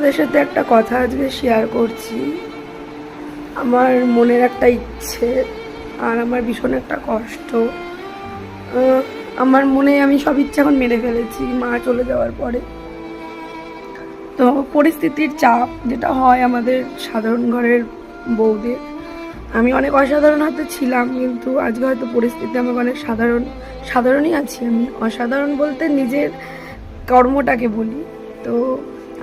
তোমাদের সাথে একটা কথা আজকে শেয়ার করছি। আমার মনের একটা ইচ্ছে আর আমার ভীষণ একটা কষ্ট। আমার মনে আমি সব ইচ্ছা এখন মেরে ফেলেছি মা চলে যাওয়ার পরে। তো পরিস্থিতির চাপ যেটা হয় আমাদের সাধারণ ঘরের বউদের, আমি অনেক অসাধারণ হয়তো ছিলাম, কিন্তু আজকে হয়তো পরিস্থিতি আমাকে অনেক সাধারণই আছি। আমি অসাধারণ বলতে নিজের কর্মটাকে বলি। তো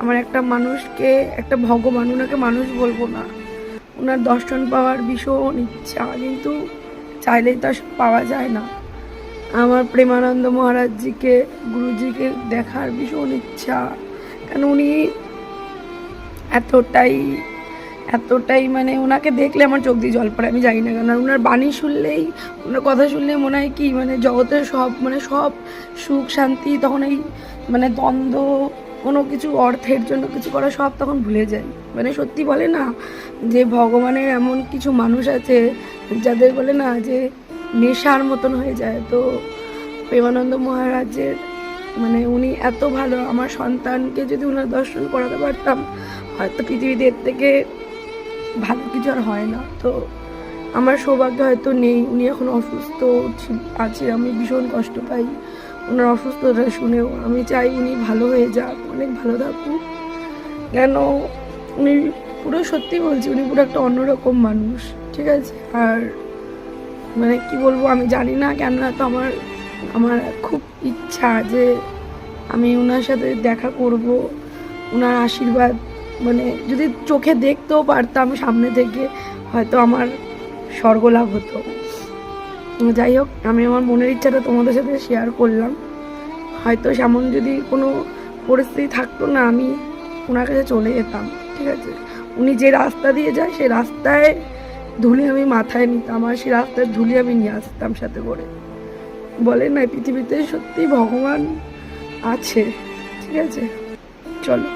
আমার একটা মানুষকে, একটা ভগবান, ওনাকে মানুষ বলবো না, ওনার দর্শন পাওয়ার ভীষণ ইচ্ছা, কিন্তু চাইলেই তো আর পাওয়া যায় না। আমার প্রেমানন্দ মহারাজজিকে, গুরুজিকে দেখার ভীষণ ইচ্ছা। কেন উনি এতটাই এতটাই মানে ওনাকে দেখলে আমার চোখ দিয়ে জল পড়ে, আমি জানি না কেন। ওনার বাণী শুনলেই, ওনার কথা শুনলেই মনে হয় কি মানে জগতের সব সব সুখ শান্তি তখন এই দ্বন্দ্ব, কোনো কিছু অর্থের জন্য কিছু করা সব তখন ভুলে যাই। সত্যি বলে না যে ভগবানের এমন কিছু মানুষ আছে যাদের বলে না যে নেশার মতন হয়ে যায়। তো প্রেমানন্দ মহারাজের উনি এত ভালো। আমার সন্তানকে যদি ওনার দর্শন করাতে পারতাম, হয়তো পৃথিবীতে এর থেকে ভালো কিছু আর হয় না। তো আমার সৌভাগ্য হয়তো নেই, উনি এখন অসুস্থ আছে, আমি ভীষণ কষ্ট পাই ওনার অসুস্থতা শুনেও। আমি চাই উনি ভালো হয়ে যাক, অনেক ভালো থাকুক। কেন উনি পুরো, সত্যি বলছি, উনি পুরো একটা অন্যরকম মানুষ, ঠিক আছে। আর কি বলবো আমি জানি না কেন, তো আমার খুব ইচ্ছা যে আমি ওনার সাথে দেখা করব, ওনার আশীর্বাদ যদি চোখে দেখতেও পারতাম সামনে থেকে, হয়তো আমার স্বর্গলাভ হতো। যাই হোক, আমি আমার মনের ইচ্ছাটা তোমাদের সাথে শেয়ার করলাম। হয়তো সেমন যদি কোনো পরিস্থিতি থাকতো না, আমি ওনার কাছে চলে যেতাম, ঠিক আছে। উনি যে রাস্তা দিয়ে যায় সেই রাস্তায় ধুলি আমি মাথায় নিতাম, আর সেই রাস্তার ধুলি আমি নিয়ে আসতাম সাথে করে। বলে না পৃথিবীতে সত্যি ভগবান আছে, ঠিক আছে। চলো।